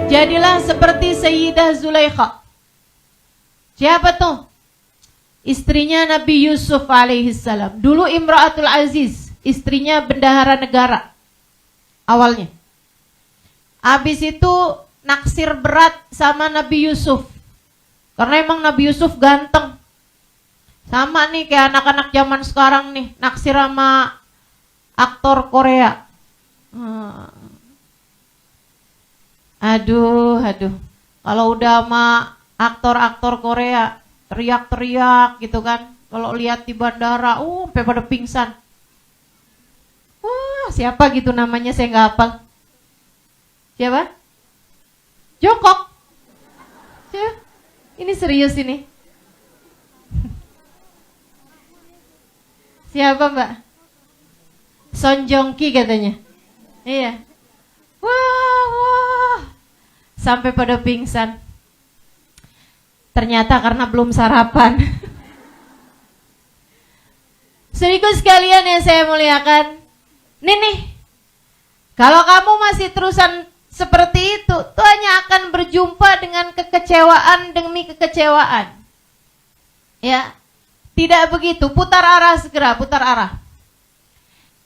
Jadilah seperti Sayyidah Zulaikha. Siapa tuh? Istrinya Nabi Yusuf alaihissalam. Dulu Imra'atul Aziz, istrinya bendahara negara awalnya. Habis itu naksir berat sama Nabi Yusuf, karena emang Nabi Yusuf ganteng. Sama nih kayak anak-anak zaman sekarang nih, naksir sama aktor Korea. Aduh. Kalau udah sama aktor-aktor Korea, teriak-teriak gitu kan. Kalau lihat di bandara, sampai pada pingsan. Siapa gitu namanya, saya nggak hafal. Siapa? Jongkok. Siapa? Ini serius ini. Siapa Mbak? Son Joong Ki katanya. Iya. Wah. Sampai pada pingsan. Ternyata karena belum sarapan. Saudaraku sekalian yang saya muliakan, nih, kalau kamu masih terusan seperti itu, tuh hanya akan berjumpa dengan kekecewaan demi kekecewaan. Ya, tidak begitu. Putar arah segera, putar arah.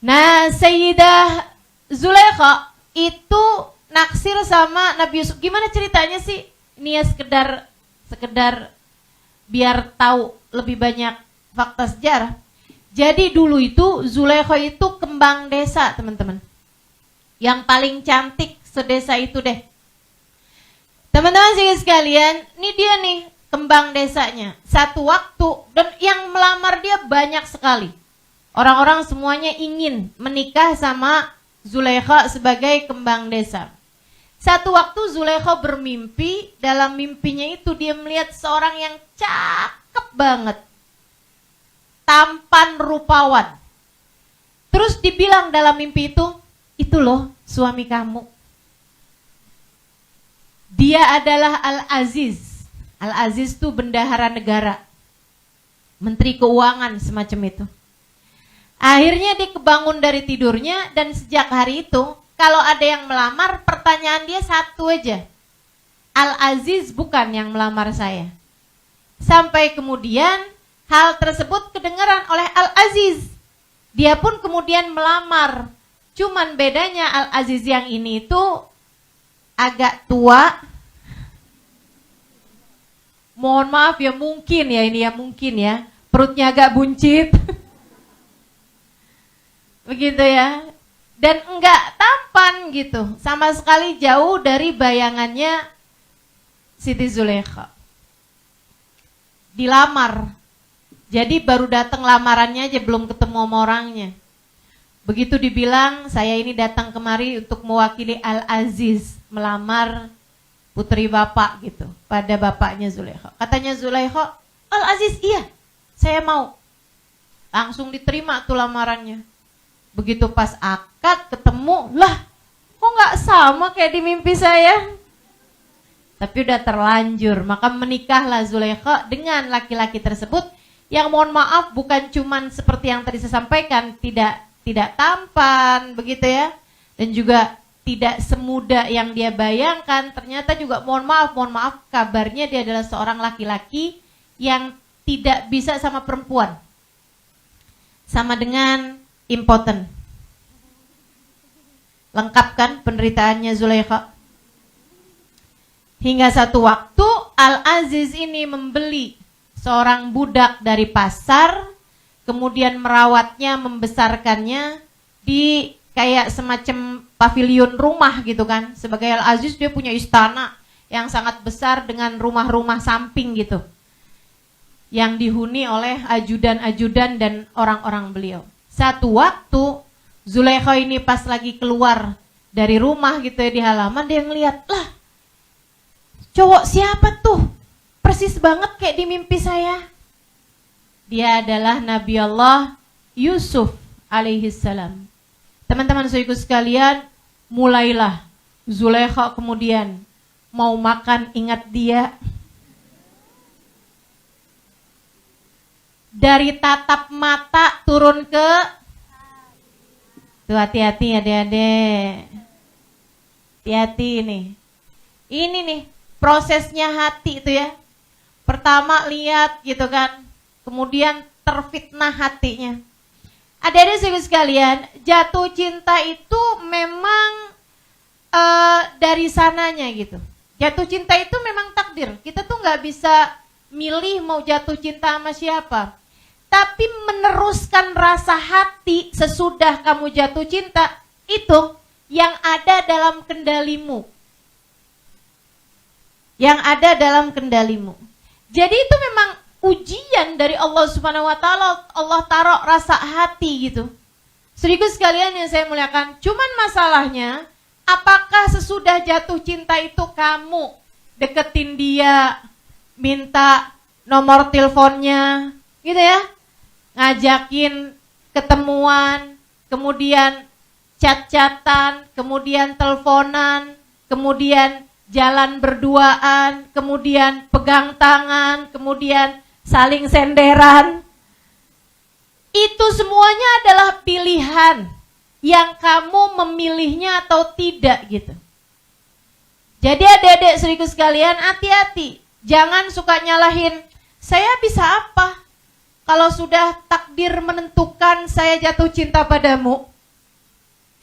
Nah, Sayyidah Zulaikha itu naksir sama Nabi Yusuf. Gimana ceritanya sih? Ini ya sekedar biar tahu lebih banyak fakta sejarah. Jadi dulu itu Zulaikha itu kembang desa, teman-teman. Yang paling cantik sedesa itu deh. Teman-teman sekalian, ini dia nih kembang desanya. Satu waktu, dan yang melamar dia banyak sekali. Orang-orang semuanya ingin menikah sama Zulaikha sebagai kembang desa. Satu waktu Zulaikha bermimpi, dalam mimpinya itu dia melihat seorang yang cakep banget. Tampan rupawan. Terus dibilang dalam mimpi itu loh suami kamu. Dia adalah Al-Aziz. Al-Aziz itu bendahara negara. Menteri keuangan semacam itu. Akhirnya dia kebangun dari tidurnya dan sejak hari itu kalau ada yang melamar, pertanyaan dia satu aja. Al-Aziz bukan yang melamar saya. Sampai kemudian hal tersebut kedengaran oleh Al-Aziz. Dia pun kemudian melamar. Cuman bedanya Al-Aziz yang ini itu agak tua. Mohon maaf ya, mungkin ya. Perutnya agak buncit. Begitu ya. Dan enggak tampan gitu. Sama sekali jauh dari bayangannya Siti Zulaikha. Dilamar. Jadi baru datang lamarannya aja, belum ketemu sama orangnya. Begitu dibilang, saya ini datang kemari untuk mewakili Al-Aziz melamar putri bapak gitu, pada bapaknya Zulaikha. Katanya Zulaikha, Al-Aziz, iya, saya mau. Langsung diterima tuh lamarannya. Begitu pas akad ketemu, lah kok gak sama kayak di mimpi saya. Tapi udah terlanjur, maka menikahlah Zulaikha dengan laki-laki tersebut. Yang mohon maaf bukan cuman seperti yang tadi saya sampaikan, tidak tampan begitu ya, dan juga tidak semudah yang dia bayangkan. Ternyata juga mohon maaf kabarnya dia adalah seorang laki-laki yang tidak bisa sama perempuan, sama dengan impoten. Lengkap kan penderitaannya Zulaikha? Hingga satu waktu Al-Aziz ini membeli seorang budak dari pasar, kemudian merawatnya, membesarkannya di kayak semacam pavilion rumah gitu kan. Sebagai Al-Aziz dia punya istana yang sangat besar dengan rumah-rumah samping gitu, yang dihuni oleh ajudan-ajudan dan orang-orang beliau. Satu waktu Zulaikha ini pas lagi keluar dari rumah gitu ya, di halaman, dia ngeliat, lah cowok siapa tuh? Persis banget kayak di mimpi saya. Dia adalah Nabi Allah Yusuf alaihissalam. Teman-teman saudaraku sekalian, mulailah Zulaikha kemudian mau makan, ingat dia. Dari tatap mata turun ke, tuh hati-hati adik-adik. Hati-hati nih. Ini nih prosesnya hati itu ya. Pertama lihat gitu kan, kemudian terfitnah hatinya. Adik-adik sekalian, jatuh cinta itu memang dari sananya gitu. Jatuh cinta itu memang takdir. Kita tuh nggak bisa milih mau jatuh cinta sama siapa. Tapi meneruskan rasa hati sesudah kamu jatuh cinta itu yang ada dalam kendalimu. Yang ada dalam kendalimu. Jadi itu memang ujian dari Allah Subhanahu wa taala. Allah taruh rasa hati gitu. Saudaraku sekalian yang saya muliakan, cuman masalahnya apakah sesudah jatuh cinta itu kamu deketin dia, minta nomor teleponnya, gitu ya, ngajakin ketemuan, kemudian chat-chatan, kemudian teleponan, kemudian jalan berduaan, kemudian pegang tangan, kemudian saling senderan. Itu semuanya adalah pilihan yang kamu memilihnya atau tidak gitu. Jadi adik-adik saudaraku sekalian, hati-hati. Jangan suka nyalahin, saya bisa apa? Kalau sudah takdir menentukan saya jatuh cinta padamu,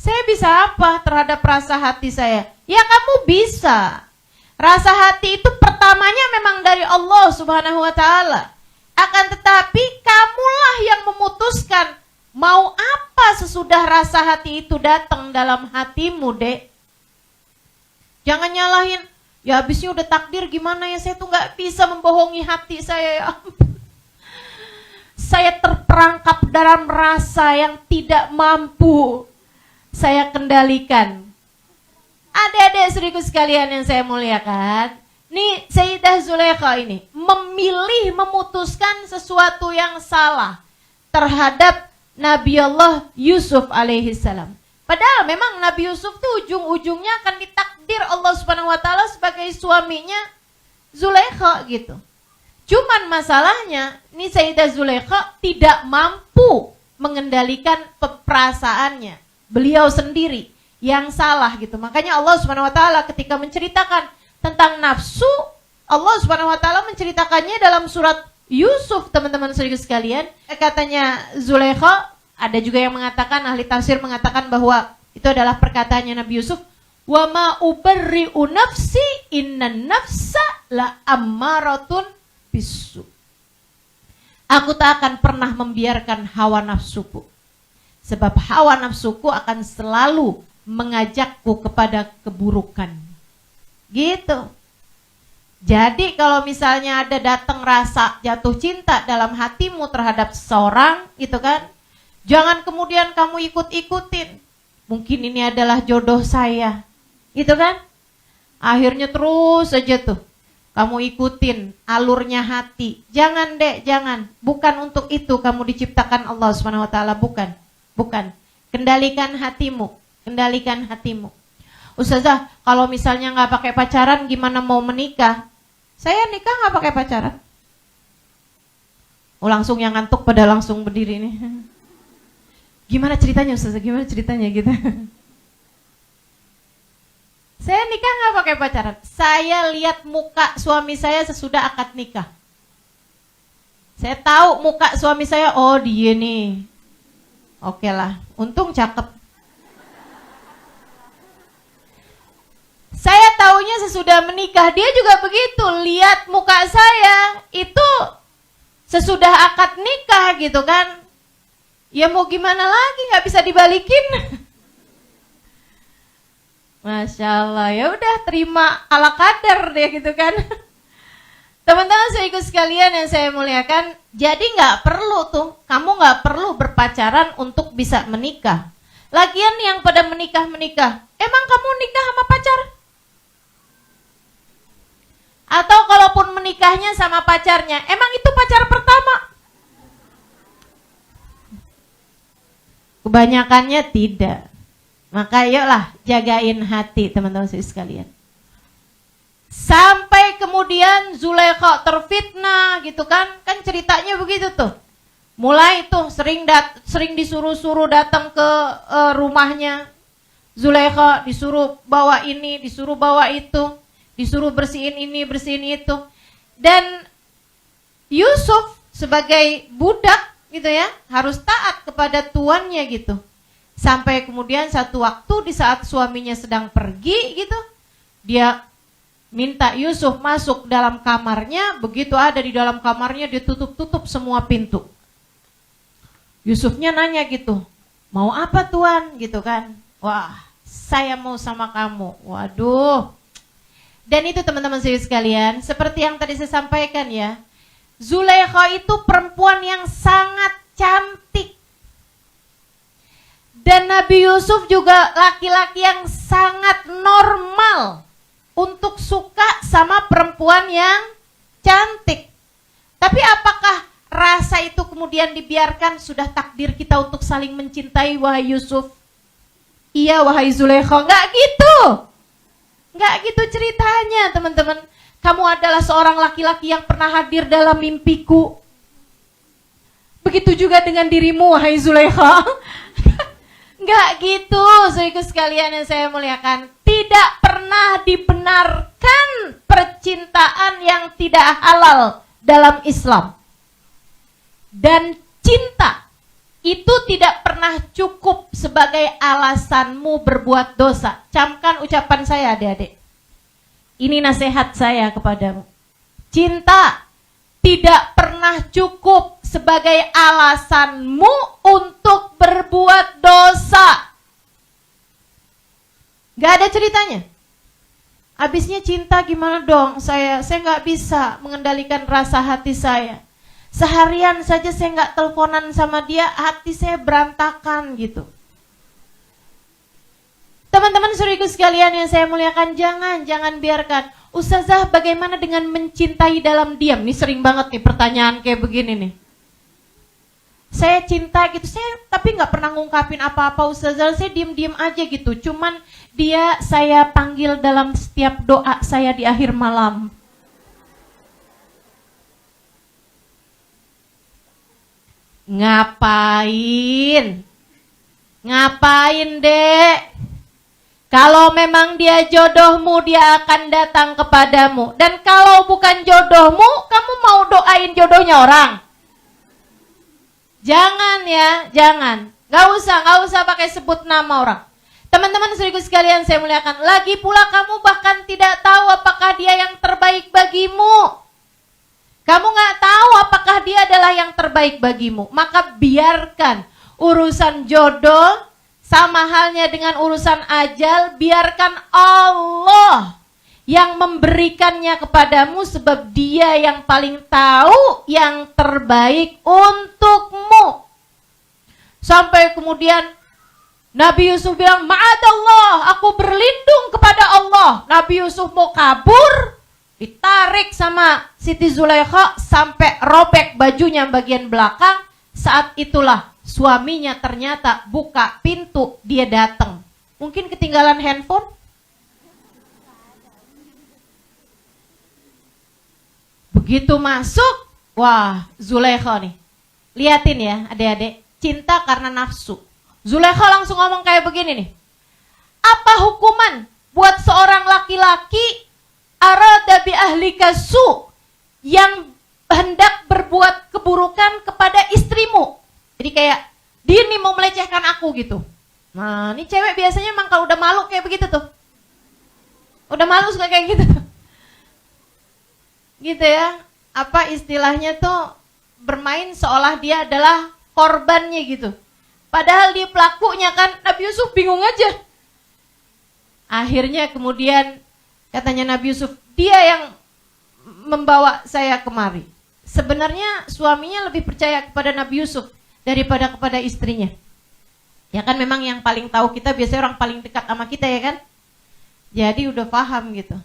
saya bisa apa terhadap rasa hati saya? Ya kamu bisa. Rasa hati itu pertamanya memang dari Allah Subhanahu wa taala. Akan tetapi kamulah yang memutuskan mau apa sesudah rasa hati itu datang dalam hatimu, Dek. Jangan nyalahin, ya habisnya udah takdir gimana ya, saya tuh gak bisa membohongi hati saya ya. Saya terperangkap dalam rasa yang tidak mampu saya kendalikan. Adik-adik saudaraku sekalian yang saya muliakan, nih Sayyidah Zulaikha ini memilih memutuskan sesuatu yang salah terhadap Nabi Allah Yusuf alaihissalam. Padahal memang Nabi Yusuf tuh ujung-ujungnya akan ditakdir Allah Subhanahu wa taala sebagai suaminya Zulaikha gitu. Cuman masalahnya nih Sayyidah Zulaikha tidak mampu mengendalikan perasaannya. Beliau sendiri yang salah gitu. Makanya Allah Subhanahu wa taala ketika menceritakan tentang nafsu, Allah Subhanahu wa taala menceritakannya dalam surat Yusuf, teman-teman saudara sekalian. Katanya Zulaikha, ada juga yang mengatakan, ahli tafsir mengatakan bahwa itu adalah perkataannya Nabi Yusuf, wa ma ubarri'u nafsi innan nafsa la ammaratun bisu. Aku tak akan pernah membiarkan hawa nafsuku, sebab hawa nafsuku akan selalu mengajakku kepada keburukan. Gitu. Jadi kalau misalnya ada datang rasa jatuh cinta dalam hatimu terhadap seseorang, gitu kan, jangan kemudian kamu ikut-ikutin. Mungkin ini adalah jodoh saya, gitu kan. Akhirnya terus saja tuh kamu ikutin alurnya hati. Jangan, Dek, jangan. Bukan untuk itu kamu diciptakan Allah Subhanahu wa taala, bukan. Bukan. Kendalikan hatimu, kendalikan hatimu. Ustazah, kalau misalnya nggak pakai pacaran gimana mau menikah? Saya nikah nggak pakai pacaran. Oh, langsung yang ngantuk pada langsung berdiri nih. Gimana ceritanya Ustazah? Gimana ceritanya gitu? Saya nikah nggak pakai pacaran. Saya lihat muka suami saya sesudah akad nikah. Saya tahu muka suami saya, oh dia nih. Oke lah, untung cakep. Saya taunya sesudah menikah, dia juga begitu. Lihat muka saya, itu sesudah akad nikah gitu kan. Ya mau gimana lagi, gak bisa dibalikin. Masya Allah, ya udah terima ala kadar deh gitu kan. Teman-teman saya ikut sekalian yang saya muliakan, jadi gak perlu tuh, kamu gak perlu berpacaran untuk bisa menikah. Lagian yang pada menikah-menikah, emang kamu nikah sama pacar? Atau kalaupun menikahnya sama pacarnya, emang itu pacar pertama? Kebanyakannya tidak. Maka yuklah jagain hati teman-teman sekalian. Sampai kemudian Zulaikha terfitnah gitu kan. Kan ceritanya begitu tuh. Mulai tuh sering disuruh-suruh datang ke rumahnya Zulaikha, disuruh bawa ini, disuruh bawa itu. disuruh bersihin ini, bersihin itu. Dan Yusuf sebagai budak gitu ya, harus taat kepada tuannya gitu. Sampai kemudian satu waktu di saat suaminya sedang pergi gitu, dia minta Yusuf masuk dalam kamarnya. Begitu ada di dalam kamarnya, dia tutup semua pintu. Yusufnya nanya gitu, mau apa tuan gitu kan? Wah, saya mau sama kamu. Waduh. Dan itu teman-teman sekalian, seperti yang tadi saya sampaikan ya, Zulaikha itu perempuan yang sangat cantik. Dan Nabi Yusuf juga laki-laki yang sangat normal untuk suka sama perempuan yang cantik. Tapi apakah rasa itu kemudian dibiarkan? Sudah takdir kita untuk saling mencintai, wahai Yusuf? Iya, wahai Zulaikha. Enggak gitu. Enggak gitu ceritanya, teman-teman. Kamu adalah seorang laki-laki yang pernah hadir dalam mimpiku. Begitu juga dengan dirimu, wahai Zulaikha. Enggak gitu, saudaraku sekalian yang saya muliakan. Tidak pernah dibenarkan percintaan yang tidak halal dalam Islam. Dan cinta itu tidak pernah cukup sebagai alasanmu berbuat dosa. Camkan ucapan saya, adik-adik. Ini nasihat saya kepadamu. Cinta tidak pernah cukup sebagai alasanmu untuk berbuat dosa. Gak ada ceritanya. Habisnya cinta gimana dong? Saya gak bisa mengendalikan rasa hati saya. Seharian saja saya nggak teleponan sama dia, hati saya berantakan gitu. Teman-teman saudaraku sekalian yang saya muliakan, jangan biarkan. Ustazah, bagaimana dengan mencintai dalam diam? Ini sering banget nih pertanyaan kayak begini nih. Saya cinta gitu, tapi nggak pernah ngungkapin apa-apa Ustazah, saya diem-diem aja gitu. Cuman dia saya panggil dalam setiap doa saya di akhir malam. Ngapain? Ngapain, Dek? Kalau memang dia jodohmu, dia akan datang kepadamu. Dan kalau bukan jodohmu, kamu mau doain jodohnya orang? Jangan ya, jangan. Gak usah pakai sebut nama orang. Teman-teman saudaraku sekalian saya muliakan. Lagi pula kamu bahkan tidak tahu apakah dia yang terbaik bagimu. Kamu gak tahu apakah dia adalah yang terbaik bagimu. Maka biarkan urusan jodoh sama halnya dengan urusan ajal. Biarkan Allah yang memberikannya kepadamu, sebab dia yang paling tahu yang terbaik untukmu. Sampai kemudian Nabi Yusuf bilang, ma'adallah, aku berlindung kepada Allah. Nabi Yusuf mau kabur, ditarik sama Siti Zulaikha sampai robek bajunya bagian belakang. Saat itulah suaminya ternyata buka pintu, dia datang. Mungkin ketinggalan handphone. Begitu masuk, wah Zulaikha nih. Liatin ya adik-adik, cinta karena nafsu. Zulaikha langsung ngomong kayak begini nih. Apa hukuman buat seorang laki-laki arada bi ahlika su, yang hendak berbuat keburukan kepada istrimu? Jadi kayak dia nih mau melecehkan aku gitu. Nah ini cewek biasanya emang kalau udah malu kayak begitu tuh. Udah malu suka kayak gitu tuh. Gitu ya. Apa istilahnya tuh, bermain seolah dia adalah korbannya gitu. Padahal dia pelakunya kan. Nabi Yusuf bingung aja. Akhirnya kemudian katanya Nabi Yusuf, dia yang membawa saya kemari. Sebenarnya suaminya lebih percaya kepada Nabi Yusuf daripada kepada istrinya. Ya kan memang yang paling tahu kita biasanya orang paling dekat sama kita ya kan. Jadi udah paham gitu.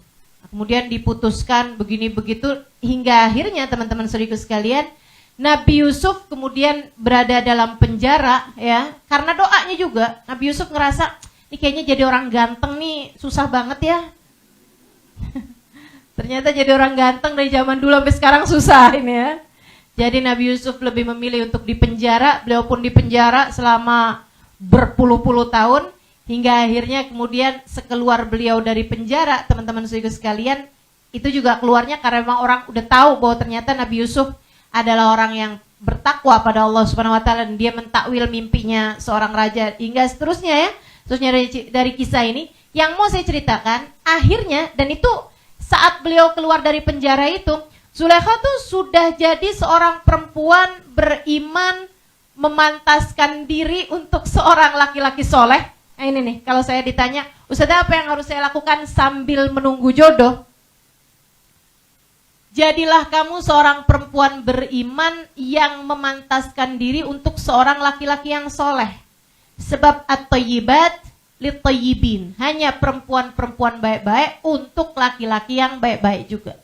Kemudian diputuskan begini begitu hingga akhirnya teman-teman saudaraku sekalian, Nabi Yusuf kemudian berada dalam penjara ya, karena doanya juga. Nabi Yusuf ngerasa, ini kayaknya jadi orang ganteng nih susah banget ya. Ternyata jadi orang ganteng dari zaman dulu sampai sekarang susah ini ya. Jadi Nabi Yusuf lebih memilih untuk dipenjara. Beliau pun dipenjara selama berpuluh-puluh tahun Hingga akhirnya kemudian sekeluar beliau dari penjara, teman-teman sekalian, itu juga keluarnya karena memang orang udah tahu bahwa ternyata Nabi Yusuf adalah orang yang bertakwa pada Allah Subhanahu wa taala, dan dia mentakwil mimpinya seorang raja hingga seterusnya ya. Terusnya dari kisah ini yang mau saya ceritakan akhirnya, dan itu saat beliau keluar dari penjara itu, Zulaikha tuh sudah jadi seorang perempuan beriman, memantaskan diri untuk seorang laki-laki soleh. Nah ini nih, kalau saya ditanya, Ustazah apa yang harus saya lakukan sambil menunggu jodoh? Jadilah kamu seorang perempuan beriman yang memantaskan diri untuk seorang laki-laki yang soleh. Sebab at-thayyibat lit-thayyibin. Hanya perempuan-perempuan baik-baik untuk laki-laki yang baik-baik juga.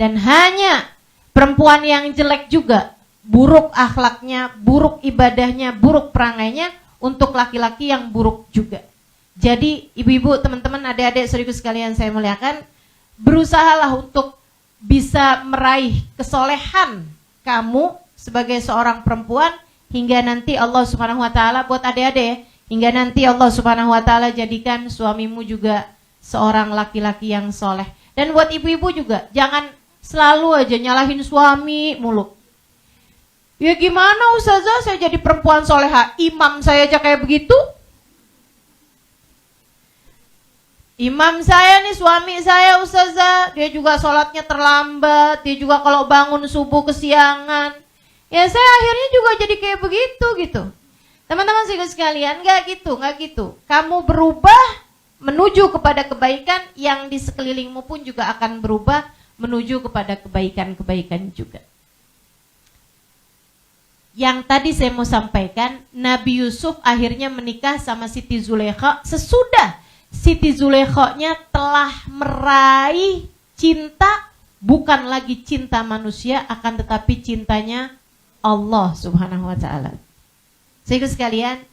Dan hanya perempuan yang jelek juga, buruk akhlaknya, buruk ibadahnya, buruk perangainya, untuk laki-laki yang buruk juga. Jadi ibu-ibu, teman-teman, adik-adik, saudaraku sekalian saya muliakan, berusahalah untuk bisa meraih kesolehan kamu sebagai seorang perempuan, hingga nanti Allah Subhanahu wa taala, buat adik-adik ya, hingga nanti Allah Subhanahu wa taala jadikan suamimu juga seorang laki-laki yang soleh. Dan buat ibu-ibu juga, jangan selalu aja nyalahin suami mulu. Ya gimana Ustazah, saya jadi perempuan soleha, imam saya aja kayak begitu. Imam saya nih, suami saya Ustazah, dia juga sholatnya terlambat, dia juga kalau bangun subuh kesiangan. Ya saya akhirnya juga jadi kayak begitu gitu. Teman-teman sekalian, gak gitu. Kamu berubah menuju kepada kebaikan, yang di sekelilingmu pun juga akan berubah menuju kepada kebaikan-kebaikan juga. Yang tadi saya mau sampaikan, Nabi Yusuf akhirnya menikah sama Siti Zulaikha sesudah Siti Zulaikha-nya telah meraih cinta, bukan lagi cinta manusia, akan tetapi cintanya Allah Subhanahu wa taala. Saudara sekalian,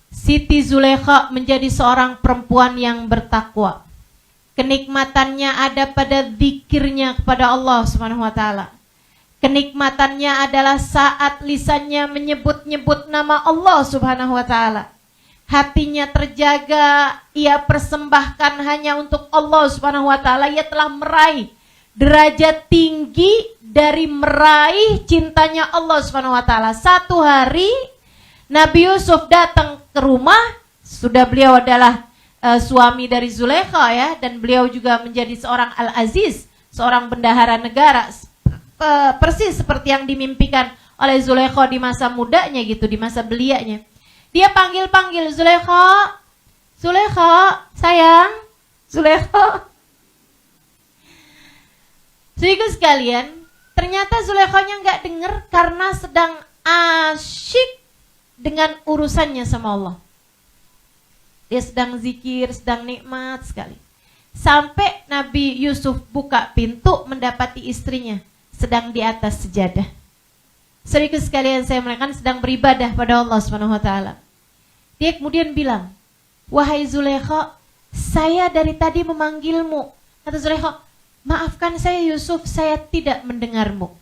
Siti Zulaikha menjadi seorang perempuan yang bertakwa. Kenikmatannya ada pada zikirnya kepada Allah Subhanahu wa taala. Kenikmatannya adalah saat lisannya menyebut-nyebut nama Allah Subhanahu wa taala. Hatinya terjaga, ia persembahkan hanya untuk Allah Subhanahu wa taala. Ia telah meraih derajat tinggi dari meraih cintanya Allah Subhanahu wa taala. Satu hari Nabi Yusuf datang ke rumah, sudah beliau adalah suami dari Zulaikha ya, dan beliau juga menjadi seorang Al-Aziz, seorang bendahara negara. Persis seperti yang dimimpikan oleh Zulaikha di masa mudanya gitu, di masa belianya. Dia panggil-panggil Zulaikha, Zulaikha, sayang, Zulaikha. Saudara sekalian, ternyata Zulaikhanya nggak dengar karena sedang asyik dengan urusannya sama Allah. Dia sedang zikir, sedang nikmat sekali. Sampai Nabi Yusuf buka pintu mendapati istrinya sedang di atas sejadah. Saudara sekalian saya muliakan, sedang beribadah pada Allah Subhanahu wa taala. Dia kemudian bilang, "Wahai Zulaikha, saya dari tadi memanggilmu." Kata Zulaikha, "Maafkan saya Yusuf, saya tidak mendengarmu."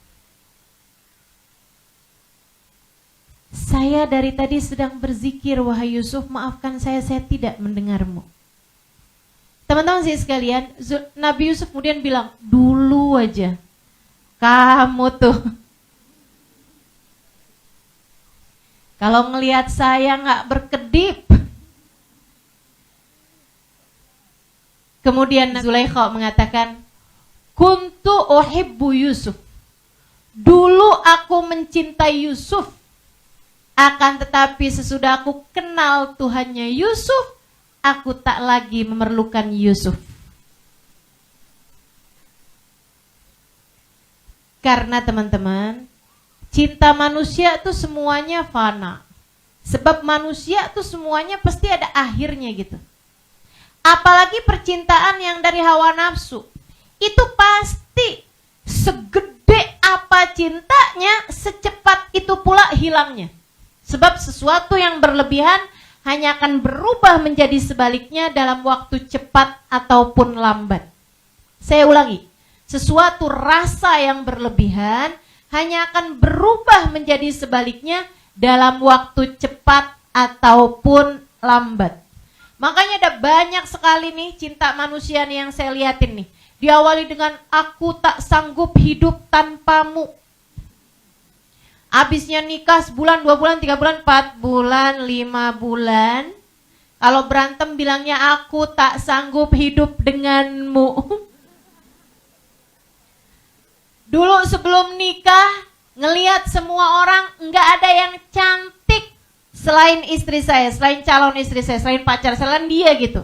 "Saya dari tadi sedang berzikir, wahai Yusuf, maafkan saya tidak mendengarmu." Teman-teman sekalian, Nabi Yusuf kemudian bilang, "Dulu aja kamu tuh kalau ngelihat saya nggak berkedip." Kemudian Zulaikha mengatakan, "Kuntu uhibbu Yusuf." Dulu aku mencintai Yusuf, akan tetapi sesudah aku kenal Tuhannya Yusuf, aku tak lagi memerlukan Yusuf. Karena teman-teman, cinta manusia itu semuanya fana. Sebab manusia itu semuanya pasti ada akhirnya gitu. Apalagi percintaan yang dari hawa nafsu. Itu pasti segede apa cintanya, secepat itu pula hilangnya. Sebab sesuatu yang berlebihan hanya akan berubah menjadi sebaliknya dalam waktu cepat ataupun lambat. Saya ulangi. Sesuatu rasa yang berlebihan hanya akan berubah menjadi sebaliknya dalam waktu cepat ataupun lambat. Makanya ada banyak sekali nih cinta manusia nih yang saya liatin nih. Diawali dengan aku tak sanggup hidup tanpamu. Habisnya nikah sebulan, 2 bulan, 3 bulan, 4 bulan, 5 bulan. Kalau berantem bilangnya aku tak sanggup hidup denganmu. Dulu sebelum nikah ngelihat semua orang nggak ada yang cantik selain istri saya, selain calon istri saya, selain pacar, selain dia gitu.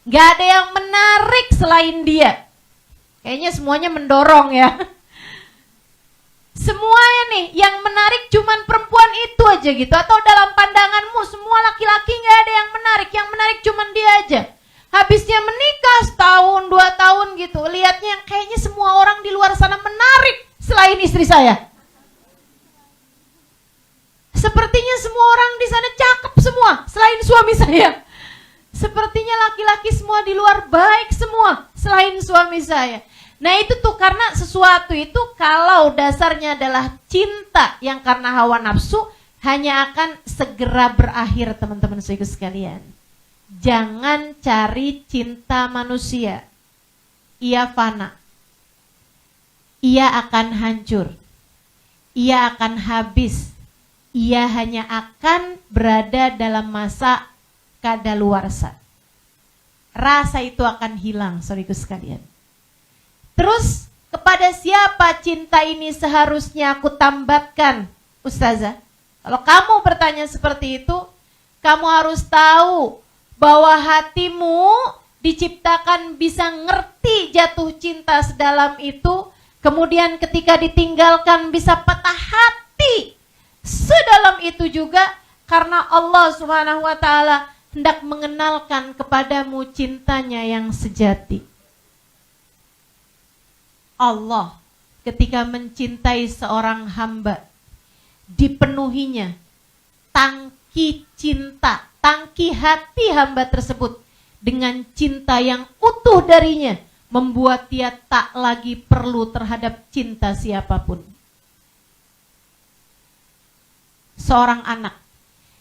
Nggak ada yang menarik selain dia. Kayaknya semuanya mendorong ya. Semuanya nih yang menarik cuman perempuan itu aja gitu. Atau dalam pandanganmu semua laki-laki gak ada yang menarik. Yang menarik cuman dia aja. Habisnya menikah setahun 2 tahun gitu. Lihatnya kayaknya semua orang di luar sana menarik selain istri saya. Sepertinya semua orang di sana cakep semua selain suami saya. Sepertinya laki-laki semua di luar baik semua selain suami saya. Nah itu tuh karena sesuatu itu kalau dasarnya adalah cinta yang karena hawa nafsu hanya akan segera berakhir teman-teman sekalian. Jangan cari cinta manusia. Ia fana. Ia akan hancur. Ia akan habis. Ia hanya akan berada dalam masa kadaluarsa. Rasa itu akan hilang, saudaraku sekalian. Terus kepada siapa cinta ini seharusnya aku tambatkan, Ustazah? Kalau kamu bertanya seperti itu, kamu harus tahu bahwa hatimu diciptakan bisa ngerti jatuh cinta sedalam itu, kemudian ketika ditinggalkan bisa patah hati sedalam itu juga, karena Allah Subhanahu wa taala hendak mengenalkan kepadamu cintanya yang sejati. Allah ketika mencintai seorang hamba, dipenuhinya tangki cinta, tangki hati hamba tersebut dengan cinta yang utuh darinya, membuat dia tak lagi perlu terhadap cinta siapapun. Seorang anak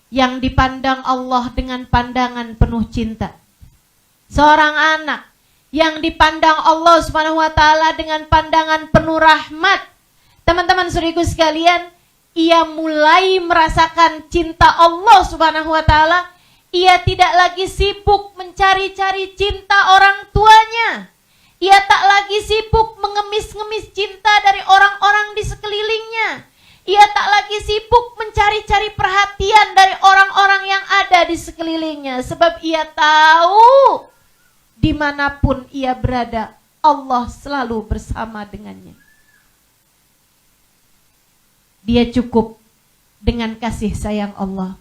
yang dipandang Allah dengan pandangan penuh cinta. Seorang anak yang dipandang Allah Subhanahu wa taala dengan pandangan penuh rahmat. Teman-teman saudaraku sekalian, ia mulai merasakan cinta Allah Subhanahu wa taala. Ia tidak lagi sibuk mencari-cari cinta orang tuanya. Ia tak lagi sibuk mengemis-ngemis cinta dari orang-orang di sekelilingnya. Ia tak lagi sibuk mencari-cari perhatian dari orang-orang yang ada di sekelilingnya. Sebab ia tahu dimanapun ia berada, Allah selalu bersama dengannya. Dia cukup dengan kasih sayang Allah.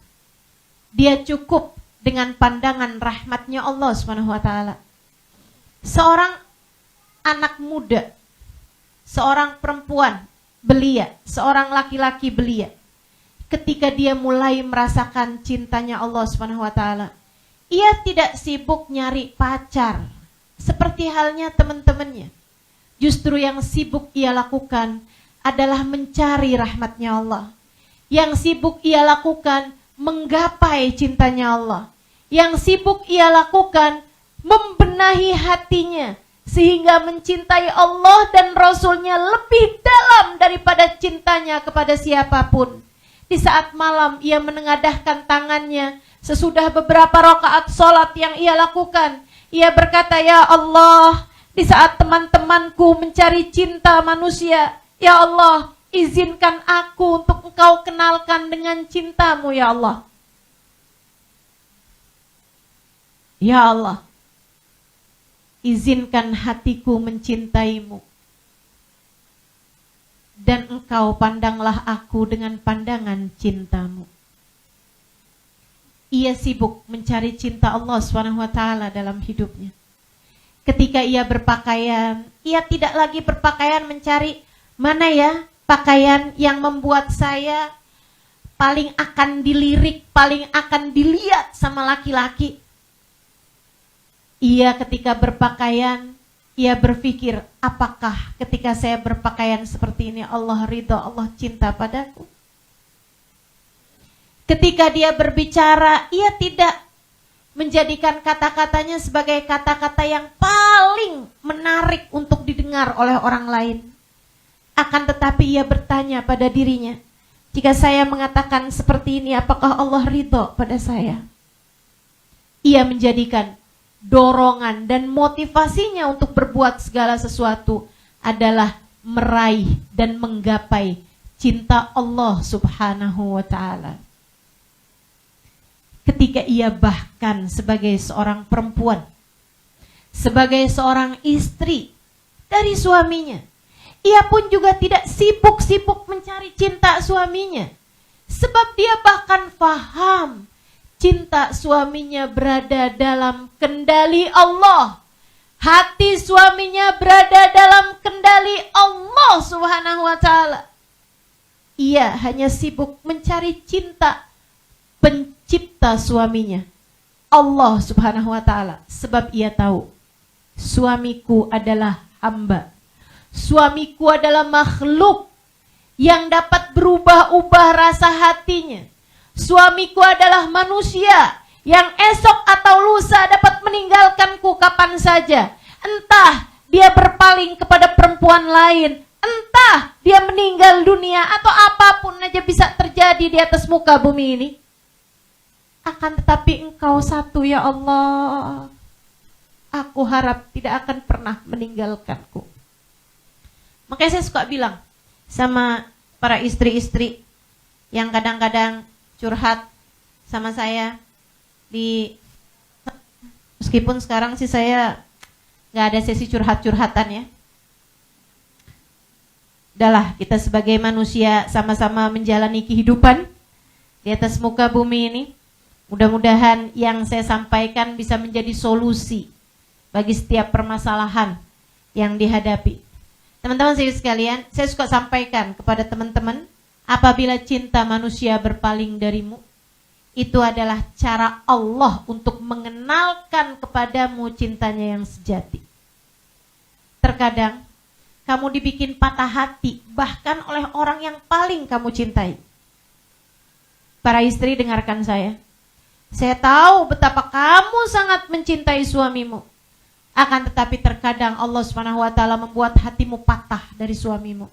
Dia cukup dengan pandangan rahmatnya Allah Subhanahu wa taala. Seorang anak muda, seorang perempuan belia, seorang laki-laki belia, ketika dia mulai merasakan cintanya Allah Subhanahu wa taala, ia tidak sibuk nyari pacar seperti halnya teman-temannya. Justru yang sibuk ia lakukan adalah mencari rahmatnya Allah. Yang sibuk ia lakukan menggapai cintanya Allah. Yang sibuk ia lakukan membenahi hatinya sehingga mencintai Allah dan Rasulnya lebih dalam daripada cintanya kepada siapapun. Di saat malam ia menengadahkan tangannya sesudah beberapa rakaat sholat yang ia lakukan. Ia berkata, ya Allah, di saat teman-temanku mencari cinta manusia, ya Allah, izinkan aku untuk Engkau kenalkan dengan cintamu, ya Allah. Ya Allah, izinkan hatiku mencintaimu. Dan Engkau pandanglah aku dengan pandangan cintamu. Ia sibuk mencari cinta Allah SWT dalam hidupnya. Ketika ia berpakaian, ia tidak lagi berpakaian mencari mana ya pakaian yang membuat saya paling akan dilirik, paling akan dilihat sama laki-laki. Ia ketika berpakaian, ia berpikir, apakah ketika saya berpakaian seperti ini Allah ridho, Allah cinta padaku? Ketika dia berbicara, ia tidak menjadikan kata-katanya sebagai kata-kata yang paling menarik untuk didengar oleh orang lain. Akan tetapi ia bertanya pada dirinya, jika saya mengatakan seperti ini, apakah Allah ridho pada saya? Ia menjadikan dorongan dan motivasinya untuk berbuat segala sesuatu adalah meraih dan menggapai cinta Allah Subhanahu wa ta'ala. Ketika ia bahkan sebagai seorang perempuan, sebagai seorang istri dari suaminya, ia pun juga tidak sibuk-sibuk mencari cinta suaminya. Sebab dia bahkan faham cinta suaminya berada dalam kendali Allah. Hati suaminya berada dalam kendali Allah Subhanahu wa ta'ala. Ia hanya sibuk mencari cinta pencipta suaminya, Allah Subhanahu wa ta'ala. Sebab ia tahu, suamiku adalah hamba. Suamiku adalah makhluk yang dapat berubah-ubah rasa hatinya. Suamiku adalah manusia yang esok atau lusa dapat meninggalkanku kapan saja. Entah dia berpaling kepada perempuan lain, entah dia meninggal dunia, atau apapun aja bisa terjadi di atas muka bumi ini. Akan tetapi Engkau satu ya Allah. Aku harap tidak akan pernah meninggalkanku. Makanya saya suka bilang sama para istri-istri yang kadang-kadang curhat sama saya meskipun sekarang sih saya nggak ada sesi curhat-curhatan ya. Udahlah, kita sebagai manusia sama-sama menjalani kehidupan di atas muka bumi ini. Mudah-mudahan yang saya sampaikan bisa menjadi solusi bagi setiap permasalahan yang dihadapi. Teman-teman sekalian, saya suka sampaikan kepada teman-teman, apabila cinta manusia berpaling darimu, itu adalah cara Allah untuk mengenalkan kepadamu cintanya yang sejati. Terkadang kamu dibikin patah hati bahkan oleh orang yang paling kamu cintai. Para istri, dengarkan saya. Saya tahu betapa kamu sangat mencintai suamimu. Akan tetapi terkadang Allah Subhanahu wa ta'ala membuat hatimu patah dari suamimu.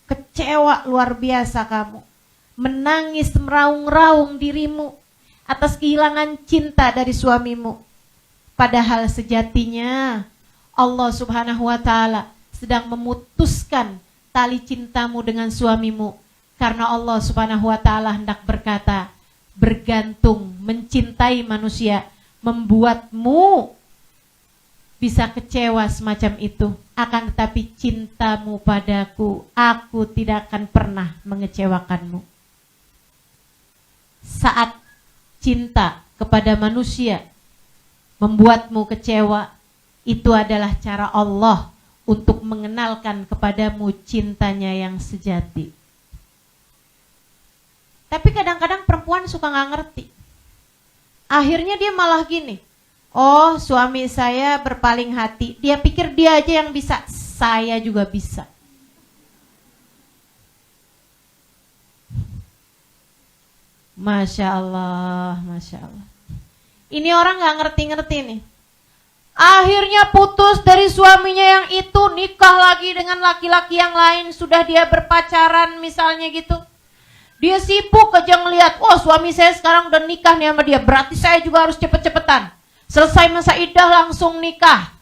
Kecewa luar biasa kamu. Menangis meraung-raung dirimu atas kehilangan cinta dari suamimu. Padahal sejatinya Allah Subhanahu wa ta'ala sedang memutuskan tali cintamu dengan suamimu. Karena Allah Subhanahu wa ta'ala hendak berkata, bergantung, mencintai manusia, membuatmu bisa kecewa semacam itu. Akan tetapi cintamu padaku, aku tidak akan pernah mengecewakanmu. Saat cinta kepada manusia membuatmu kecewa, itu adalah cara Allah untuk mengenalkan kepadamu cintanya yang sejati. Tapi kadang-kadang perempuan suka gak ngerti. Akhirnya dia malah gini, oh suami saya berpaling hati, dia pikir dia aja yang bisa, saya juga bisa. Masya Allah, Masya Allah. Ini orang gak ngerti-ngerti nih. Akhirnya putus dari suaminya yang itu, nikah lagi dengan laki-laki yang lain, sudah dia berpacaran misalnya gitu. Dia sibuk aja ngelihat, oh suami saya sekarang udah nikah nih sama dia, berarti saya juga harus cepet-cepetan. Selesai masa iddah langsung nikah.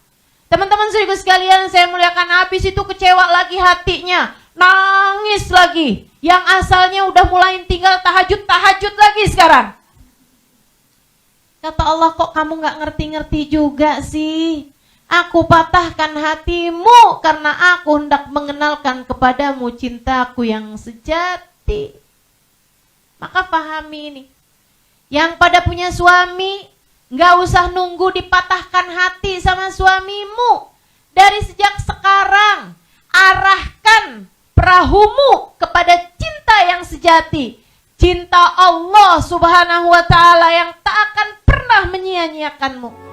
Teman-teman saudara sekalian, saya muliakan, habis itu kecewa lagi hatinya, nangis lagi. Yang asalnya udah mulai tinggal tahajud lagi sekarang. Kata Allah, kok kamu gak ngerti-ngerti juga sih? Aku patahkan hatimu karena aku hendak mengenalkan kepadamu cintaku yang sejati. Maka pahami ini. Yang pada punya suami, gak usah nunggu dipatahkan hati sama suamimu. Dari sejak sekarang, arahkan perahumu kepada cinta yang sejati. Cinta Allah Subhanahu wa ta'ala yang tak akan pernah menyia-nyiakanmu.